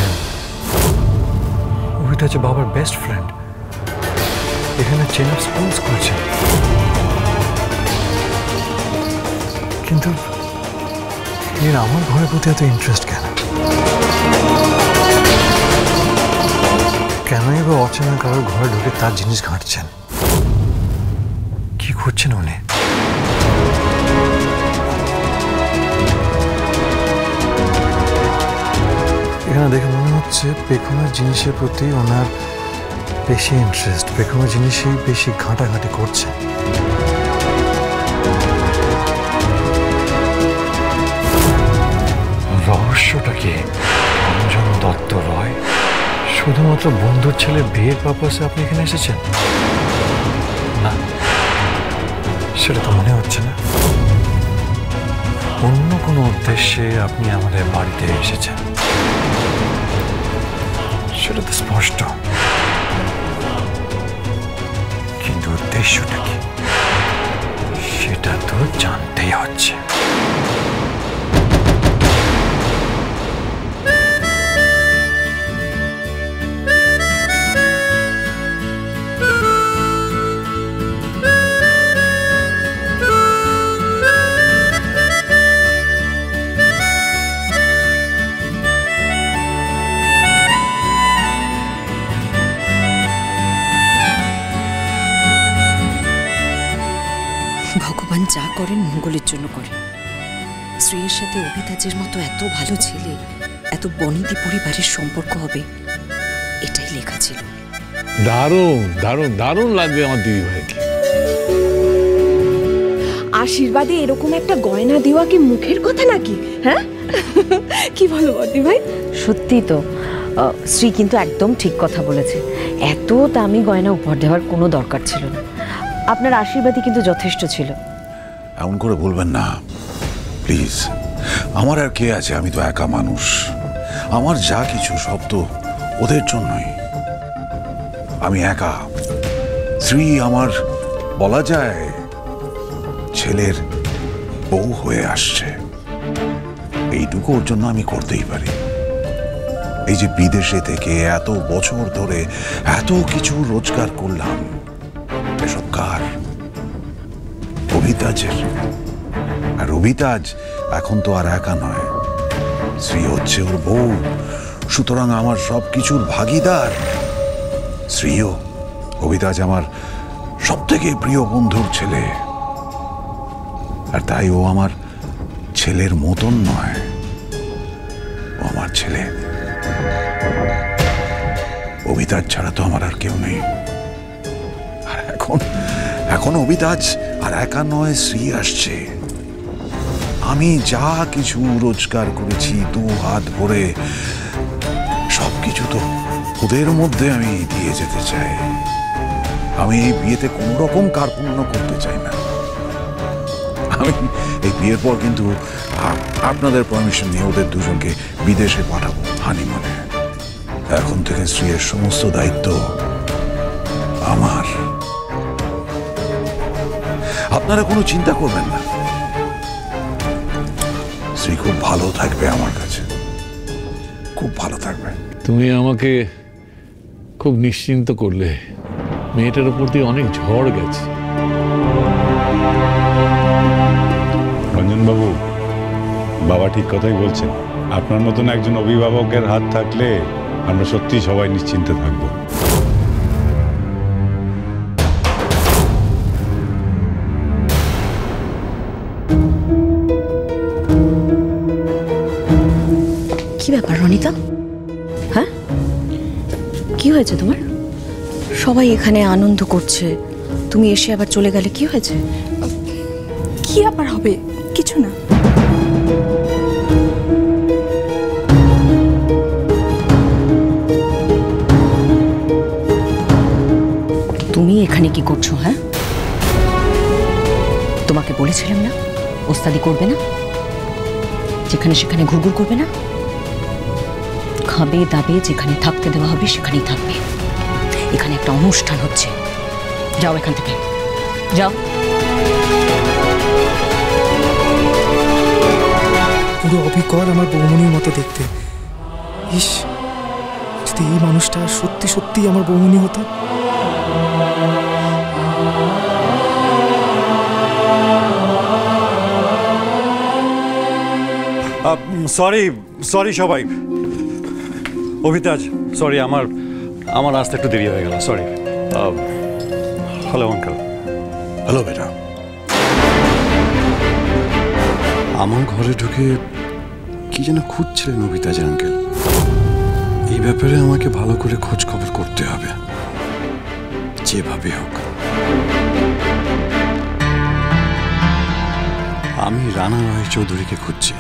বলছেন? অভিতা হচ্ছে বাবার বেস্ট ফ্রেন্ড, এখানে চেন অফ স্কুলস করছেন, কিন্তু এর আমার ঘরের প্রতি এত ইন্টারেস্ট কেন? কেনই বা অচেনা কারোর ঘরে ঢুকে তার জিনিস ঘাঁটছেন? কি করছেন উনি? এখানে দেখে মনে হচ্ছে পেখমের জিনিসের প্রতি ওনার বেশি ইন্টারেস্ট, পেখমের জিনিসই বেশি ঘাঁটাঘাঁটি করছে। রহস্যটা কি? অঞ্জন দত্ত রয় শুধুমাত্র বন্ধুর ছেলে বিয়ের পারপাসে আপনি এখানে এসেছেন? না, সেটা তো মনে হচ্ছে না। অন্য কোনো উদ্দেশ্যে আপনি আমাদের বাড়িতে এসেছেন, সেটা তো স্পষ্ট। কিন্তু উদ্দেশ্যটা কি সেটা তো জানতেই হচ্ছে। ভগবান যা করেন মঙ্গলের জন্য করেন। শ্রীয়ের সাথে অভিতাজের মতো এত ভালো ছেলে, এত বনেদি পরিবারের সম্পর্ক হবে, এটাই লেখা ছিল। দারুণ দারুণ দারুণ লাগবে আমার দিদি ভাইকে। আশীর্বাদে এরকম একটা গয়না দেওয়া কি মুখের কথা নাকি? হ্যাঁ, কি বলো বর্দি ভাই? সত্যি তো, শ্রী কিন্তু একদম ঠিক কথা বলেছে। এত দামি গয়না উপহার দেওয়ার কোনো দরকার ছিল না। আপনার আশীর্বাদই কিন্তু যথেষ্ট ছিল। এমন করে বলবেন না প্লিজ। আমার আর কে আছে? আমি তো একা মানুষ। আমার যা কিছু সব তো ওদের জন্যই। আমি একা। শ্রী আমার বলা যায় ছেলের বউ হয়ে আসছে, এইটুকু ওর জন্য আমি করতেই পারি। এই যে বিদেশে থেকে এত বছর ধরে এত কিছু রোজগার করলাম, এসব কার? অভিতাজের। আর অভিতাজ এখন তো আর একা নয়, শ্রী হচ্ছে ওর বউ, সুতরাং আমার সব কিছুর ভাগিদার। শ্রীও। অভিতাজ আমার সব থেকে প্রিয় বন্ধুর ছেলে, আর তাই ও আমার ছেলের মতন নয়, ও আমার ছেলে। অভিতাজ ছাড়া তো আমার আর কেউ নেই। আর এখন অভিতাজ আর একা নয়, শ্রী আসছে। আমি যা কিছু রোজগার করেছি দু হাত ভরে, সবকিছু তো ওদের মধ্যে আমি দিয়ে যেতে চাই। আমি এই বিয়েতে কোন রকম কার্পণ্য করতে চাই না। আমি এই বিয়ের পর কিন্তু আপনাদের পারমিশন নিয়ে ওদের দুজনকে বিদেশে পাঠাবো হানিমুনে। এখন থেকে শ্রীয়ের সমস্ত দায়িত্ব আমার। আপনারা কোনো চিন্তা করবেন না, শ্রী খুব ভালো থাকবে আমার কাছে, খুব ভালো থাকবে। তুমি আমাকে খুব নিশ্চিন্ত করলে। মেয়েটার উপর দিয়ে অনেক ঝড় গেছে। রঞ্জনবাবু, বাবা ঠিক কথাই বলছেন। আপনার মতন একজন অভিভাবকের হাত থাকলে আমরা সত্যি সবাই নিশ্চিন্তে থাকবো। কি ব্যাপার রনিতা? হ্যাঁ, কি হয়েছে তোমার? সবাই এখানে আনন্দ করছে, তুমি এসে আবার চলে গেলে, কি হয়েছে? কি আবার হবে? কিছু না। তুমি এখানে কি করছো? হ্যাঁ, তোমাকে বলেছিলাম না ওস্তাদি করবে না, যেখানে সেখানে ঘুরঘুর করবে না, খাবে দাবে, যেখানে থাকতে দেওয়া হবে সেখানেই থাকবে। এখানে একটা অনুষ্ঠান হচ্ছে, যাও এখান থেকে, যাও। পুরো অবিকল আমার বৌমনির মতো দেখতে। ইস, যদি এই মানুষটা সত্যি সত্যি আমার বৌমনি হতো। সরি সবাই, অভিতাজ সরি, আমার আসতে একটু দেরি হয়ে গেল, সরি। Hello uncle. হ্যালো বেটা। আমার ঘরে ঢুকে কি যেন খুঁজছিলেন অভিতাজ আঙ্কেল। এই ব্যাপারে আমাকে ভালো করে খোঁজ খবর করতে হবে, যেভাবে হোক। আমি রানা রায় চৌধুরীকে খুঁজছি।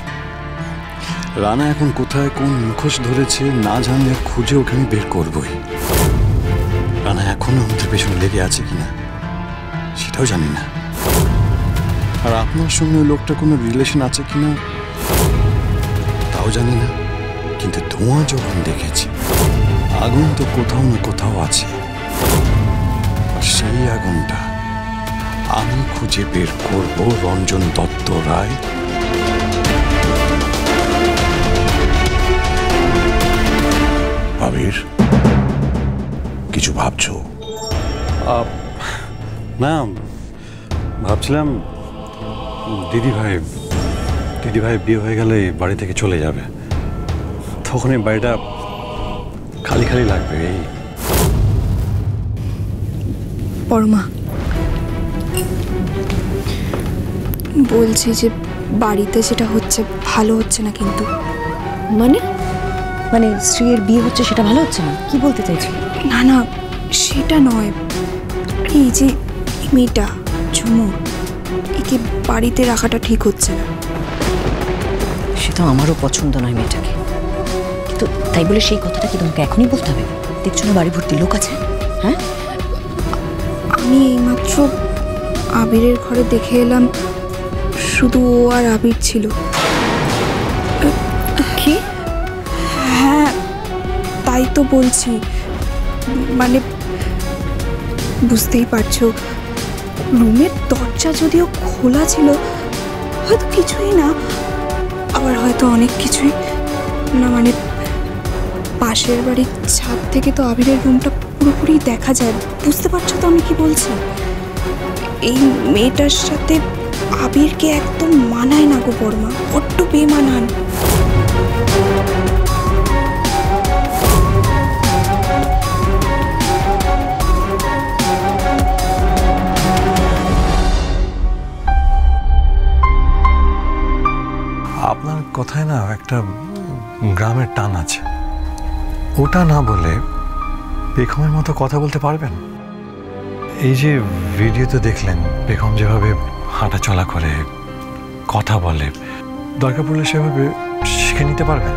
রানা এখন কোথায় কোন মুখোশ ধরেছে না জানলে খুঁজে ওকে আমি বের করবই। রানা এখনো আমাদের পেছনে লেগে আছে কিনা সেটাও জানি না। আর আপনার সঙ্গে ওই লোকটা কোনো রিলেশন আছে কিনা তাও জানি না। কিন্তু ধোঁয়া যখন দেখেছি, আগুন তো কোথাও না কোথাও আছে। আর সেই আগুনটা আমি খুঁজে বের করব। রঞ্জন দত্ত রায় আবির, কিছু ভাবছো? না, ভাবছিলাম দিদি ভাই বিয়ে হয়ে গেলে বাড়ি থেকে চলে যাবে, তখন এই বাড়িটা খালি খালি লাগবে। এই পরমা, বলছি যে বাড়িতে যেটা হচ্ছে ভালো হচ্ছে না। কিন্তু মানে মানে স্ত্রীর বিয়ে হচ্ছে সেটা ভালো হচ্ছে না? কি বলতে চাইছি? না না, সেটা নয়। এই যে মেয়েটা ঝুমুর, একে বাড়িতে রাখাটা ঠিক হচ্ছে না। সেটা আমারও পছন্দ নয় মেয়েটাকে, কিন্তু তাই বলে সেই কথাটা কি তোমাকে এখনই বলতে হবে? দেখছো না বাড়ি ভর্তি লোক আছে। হ্যাঁ, আমি এইমাত্র আবিরের ঘরে দেখে এলাম, শুধু ও আর আবির ছিল। কি? হ্যাঁ, তাই তো বলছি। মানে বুঝতেই পারছো, রুমের দরজা যদিও খোলা ছিল, হয়তো কিছুই না, আবার হয়তো অনেক কিছুই না। মানে পাশের বাড়ির ছাদ থেকে তো আবিরের রুমটা পুরোপুরি দেখা যায়। বুঝতে পারছো তো আমি কি বলছি? এই মেয়েটার সাথে আবিরকে একদম মানায় না গো বর্মা, বড্ড বেমানান। আপনার কথায় না একটা গ্রামের টান আছে। ওটা না বলে বেগমের মতো কথা বলতে পারবেন? এই যে ভিডিওতে দেখলেন বেগম যেভাবে হাঁটা চলা করে, কথা বলে, দরকার পড়লে সেভাবে শিখে নিতে পারবেন।